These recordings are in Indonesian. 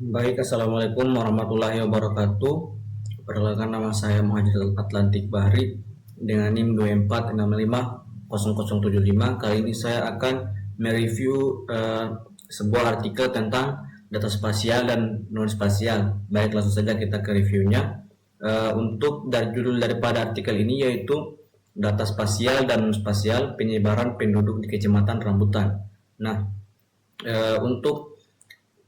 Baik, Assalamualaikum warahmatullahi wabarakatuh. Perkenalkan, nama saya Muhajir Atlantik Bahri dengan NIM 2465075. Kali ini saya akan mereview sebuah artikel tentang data spasial dan non spasial. Baik, langsung saja kita ke reviewnya. Untuk dari judul daripada artikel ini yaitu data spasial dan non spasial penyebaran penduduk di Kecamatan Rambutan. Nah, untuk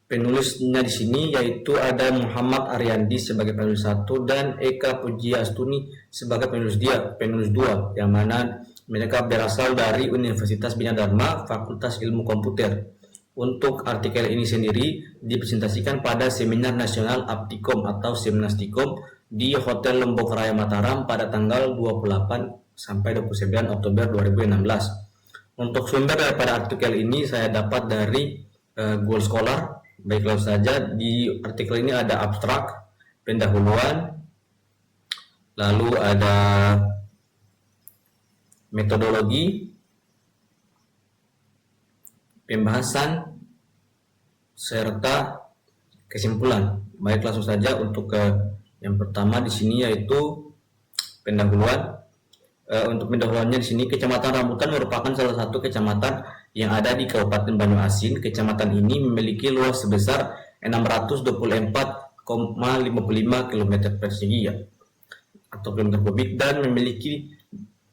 penulisnya di sini yaitu ada Muhammad Ariandi sebagai penulis 1 dan Eka Pujiastuni sebagai penulis 2, yang mana mereka berasal dari Universitas Bina Dharma Fakultas Ilmu Komputer. Untuk artikel ini sendiri dipresentasikan pada Seminar Nasional Aptikom atau Semnastikom di Hotel Lombok Raya Mataram pada tanggal 28 sampai 29 Oktober 2016. Untuk sumber daripada artikel ini saya dapat dari Google Scholar. Baiklah saja, di artikel ini ada abstrak, pendahuluan, lalu ada metodologi, pembahasan, serta kesimpulan. Baik, langsung saja untuk yang pertama di sini yaitu pendahuluan. Untuk pendahuluannya di sini, Kecamatan Rambutan merupakan salah satu kecamatan yang ada di Kabupaten Banyuasin. Kecamatan ini memiliki luas sebesar 624,55 km persegi atau kilometer kubik, dan memiliki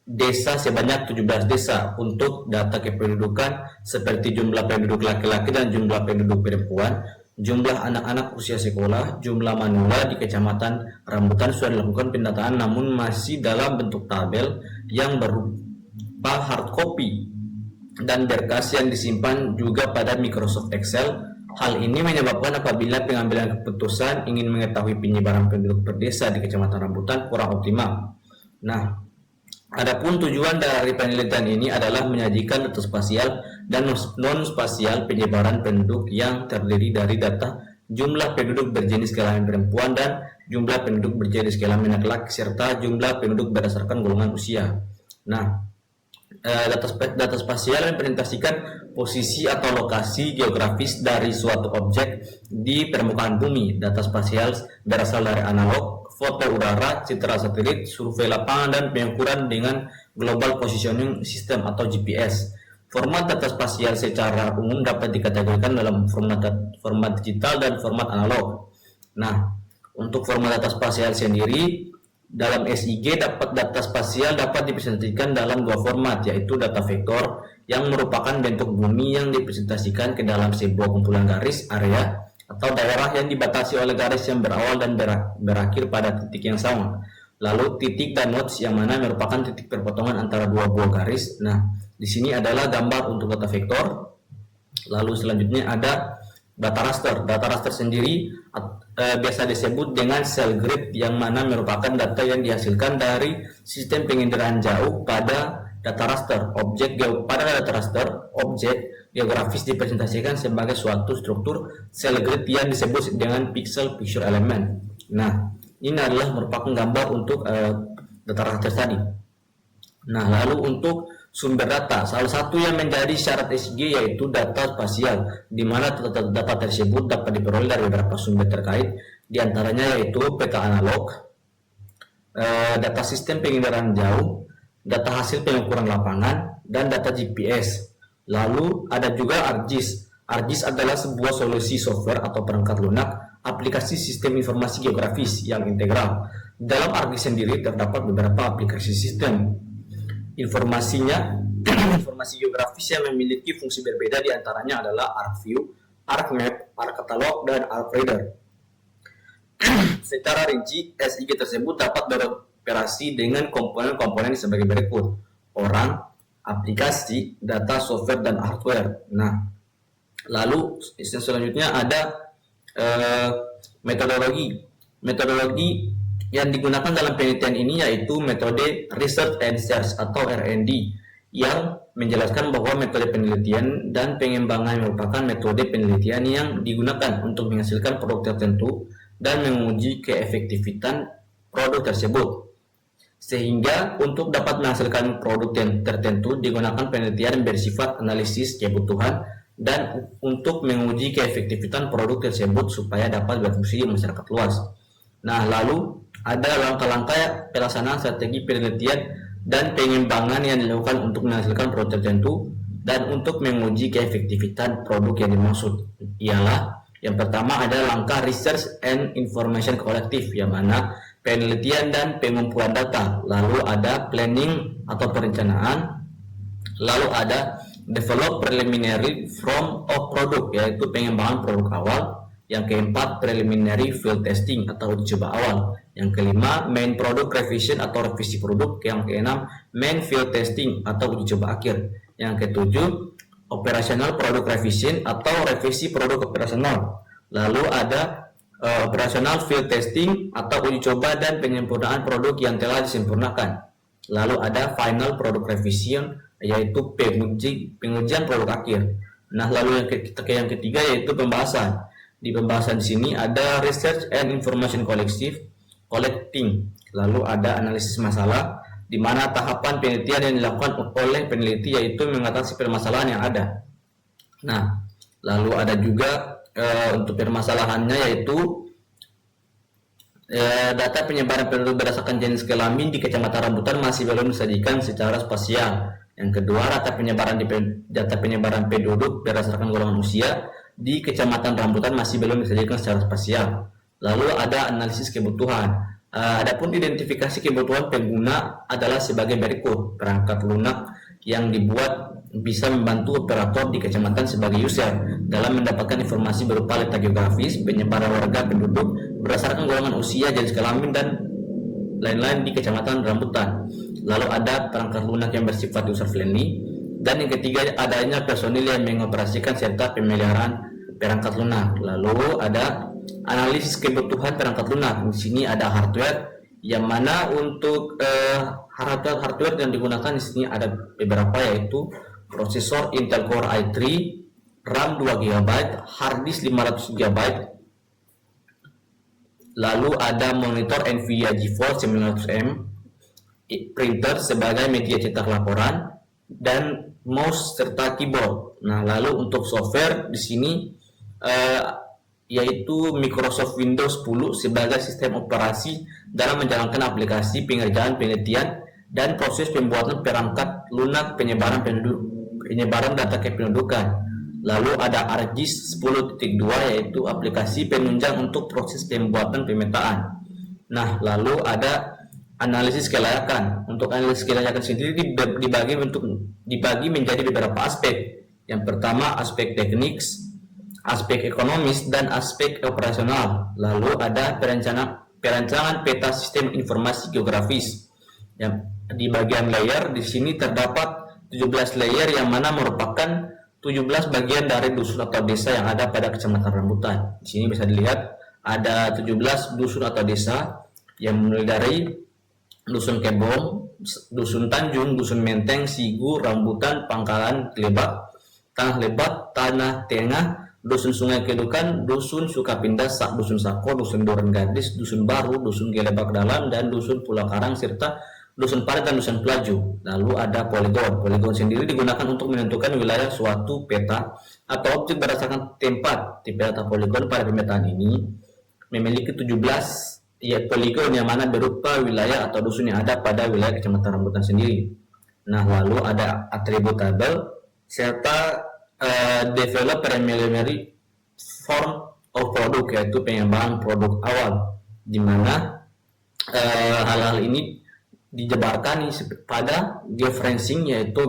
desa sebanyak 17 desa. Untuk data kependudukan seperti jumlah penduduk laki-laki dan jumlah penduduk perempuan, jumlah anak-anak usia sekolah, jumlah manula di Kecamatan Rambutan sudah dilakukan pendataan namun masih dalam bentuk tabel yang berupa hard copy dan berkas yang disimpan juga pada Microsoft Excel. Hal ini menyebabkan apabila pengambilan keputusan ingin mengetahui penyebaran penduduk per desa di Kecamatan Rambutan kurang optimal. Nah, adapun tujuan dari penelitian ini adalah menyajikan data spasial dan non-spasial penyebaran penduduk yang terdiri dari data jumlah penduduk berjenis kelamin perempuan dan jumlah penduduk berjenis kelamin laki-laki serta jumlah penduduk berdasarkan golongan usia. Nah, data spasial representasikan posisi atau lokasi geografis dari suatu objek di permukaan bumi. Data spasial berasal dari analog, foto udara, citra satelit, survei lapangan, dan pengukuran dengan Global Positioning System atau GPS. Format data spasial secara umum dapat dikategorikan dalam format digital dan format analog. Nah, untuk format data spasial sendiri, dalam SIG data spasial dapat dipresentasikan dalam dua format, yaitu data vektor yang merupakan bentuk bumi yang dipresentasikan ke dalam sebuah kumpulan garis area atau daerah yang dibatasi oleh garis yang berawal dan berakhir pada titik yang sama. Lalu titik dan nodes yang mana merupakan titik perpotongan antara dua buah garis. Nah, di sini adalah gambar untuk data vektor. Lalu selanjutnya ada data raster. Data raster sendiri biasa disebut dengan cell grid, yang mana merupakan data yang dihasilkan dari sistem penginderaan jauh pada data raster. Pada data raster, objek geografis dipresentasikan sebagai suatu struktur cell grid yang disebut dengan pixel picture element. Nah, ini adalah merupakan gambar untuk data raster tadi. Nah, lalu untuk sumber data, salah satu yang menjadi syarat SIG yaitu data spasial, di mana data tersebut dapat diperoleh dari beberapa sumber terkait, diantaranya yaitu peta analog, data sistem penginderaan jauh, data hasil pengukuran lapangan, dan data GPS. Lalu ada juga ArcGIS. ArcGIS adalah sebuah solusi software atau perangkat lunak aplikasi sistem informasi geografis yang integral. Dalam ArcGIS sendiri terdapat beberapa aplikasi sistem informasinya informasi geografis yang memiliki fungsi berbeda, diantaranya adalah ArcView, ArcMap, ArcCatalog, dan ArcReader. Secara rinci, SIG tersebut dapat beroperasi dengan komponen-komponen sebagai berikut: orang, aplikasi, data, software, dan hardware. Nah, lalu selanjutnya ada metodologi. Metodologi yang digunakan dalam penelitian ini yaitu metode Research and Search atau R&D, yang menjelaskan bahwa metode penelitian dan pengembangan merupakan metode penelitian yang digunakan untuk menghasilkan produk tertentu dan menguji keefektifan produk tersebut. Sehingga untuk dapat menghasilkan produk yang tertentu digunakan penelitian bersifat analisis kebutuhan dan untuk menguji keefektifan produk tersebut supaya dapat berfungsi di masyarakat luas. Nah, lalu ada langkah-langkah pelaksanaan strategi penelitian dan pengembangan yang dilakukan untuk menghasilkan produk tertentu dan untuk menguji keefektifan produk yang dimaksud. Ialah yang pertama ada langkah research and information collective, yang mana penelitian dan pengumpulan data. Lalu ada planning atau perencanaan. Lalu ada develop preliminary form of product, yaitu pengembangan produk awal. Yang keempat, preliminary field testing atau uji coba awal. Yang kelima, main product revision atau revisi produk. Yang keenam, main field testing atau uji coba akhir. Yang ketujuh, operational product revision atau revisi produk operasional. Lalu ada operational field testing atau uji coba dan penyempurnaan produk yang telah disempurnakan. Lalu ada final product revision, yaitu pengujian produk akhir. Nah, lalu yang ketiga yaitu pembahasan. Di pembahasan di sini ada research and information collecting. Lalu ada analisis masalah, di mana tahapan penelitian yang dilakukan oleh peneliti yaitu mengatasi permasalahan yang ada. Nah, lalu ada juga untuk permasalahannya yaitu data penyebaran penduduk berdasarkan jenis kelamin di Kecamatan Rambutan masih belum disajikan secara spasial. Yang kedua, data penyebaran penduduk berdasarkan golongan usia di Kecamatan Rambutan masih belum disajikan secara spasial. Lalu ada analisis kebutuhan. Adapun identifikasi kebutuhan pengguna adalah sebagai berikut. Perangkat lunak yang dibuat bisa membantu operator di kecamatan sebagai user dalam mendapatkan informasi berupa letak geografis, penyebaran warga penduduk berdasarkan golongan usia, jenis kelamin, dan lain-lain di Kecamatan Rambutan. Lalu ada perangkat lunak yang bersifat user friendly, dan yang ketiga adanya personil yang mengoperasikan serta pemeliharaan perangkat lunak. Lalu ada analisis kebutuhan perangkat lunak. Di sini ada hardware, yang mana untuk hardware yang digunakan di sini ada beberapa, yaitu prosesor Intel Core i3, RAM 2 GB, hard disk 500 GB. Lalu ada monitor Nvidia GeForce 900M, printer sebagai media cetak laporan, dan mouse serta keyboard. Nah, lalu untuk software di sini yaitu Microsoft Windows 10 sebagai sistem operasi dalam menjalankan aplikasi pengerjaan penelitian dan proses pembuatan perangkat lunak penyebaran data kependudukan. Lalu ada ArcGIS 10.2 yaitu aplikasi penunjang untuk proses pembuatan pemetaan. Nah, lalu ada analisis kelayakan. Untuk analisis kelayakan sendiri dibagi menjadi beberapa aspek. Yang pertama aspek teknis, aspek ekonomis, dan aspek operasional. Lalu ada perancangan peta sistem informasi geografis. Yang di bagian layer di sini terdapat 17 layer, yang mana merupakan 17 bagian dari dusun atau desa yang ada pada Kecamatan Rambutan. Di sini bisa dilihat ada 17 dusun atau desa yang mulai dari Dusun Kebong, Dusun Tanjung, Dusun Menteng, Sigu, Rambutan, Pangkalan, Lebak, Tanah Lebat, Tanah Tengah, Dusun Sungai Kedukan, Dusun Sukapindah, Dusun Sako, Dusun Duren Gadis, Dusun Baru, Dusun Gelebak Dalam, dan Dusun Pulau Karang, serta Dusun Parit dan Dusun Pelaju. Lalu ada poligon. Poligon sendiri digunakan untuk menentukan wilayah suatu peta atau objek berdasarkan tempat. Tipe data poligon pada pemetaan ini memiliki 17 poligon, yang mana berupa wilayah atau dusun yang ada pada wilayah Kecamatan Rambutan sendiri. Nah, lalu ada atribut tabel serta develop preliminary form of product, yaitu pengembangan produk awal, di mana hal-hal ini dijabarkan pada georeferencing, yaitu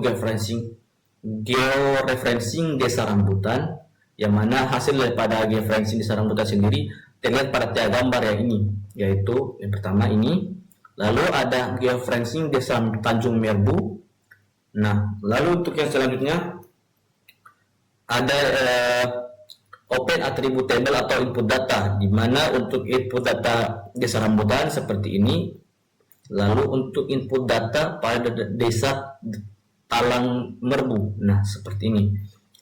georeferencing desa Rambutan, yang mana hasil daripada georeferencing desa Rambutan sendiri terlihat pada tiga gambar yang ini, yaitu yang pertama ini. Lalu ada georeferencing desa Tanjung Merbu. Nah, lalu untuk yang selanjutnya ada open attribute table atau input data, di mana untuk input data desa Rambutan seperti ini. Lalu untuk input data pada desa Talang Merbu, nah seperti ini.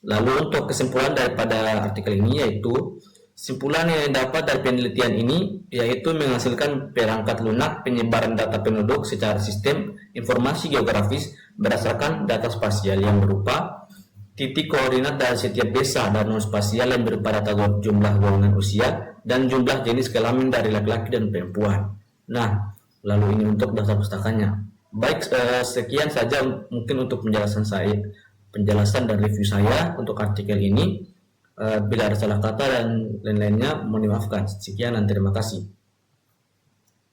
Lalu untuk kesimpulan daripada artikel ini, yaitu kesimpulan yang dapat dari penelitian ini yaitu menghasilkan perangkat lunak penyebaran data penduduk secara sistem informasi geografis berdasarkan data spasial yang berupa titik koordinat dari setiap desa dan non spasial yang berupa data jumlah golongan usia dan jumlah jenis kelamin dari laki-laki dan perempuan. Nah, lalu ini untuk daftar pustakanya. Baik, sekian saja mungkin untuk penjelasan dan review saya untuk artikel ini. Bila ada salah kata dan lain-lainnya, mohon dimaafkan. Sekian dan terima kasih.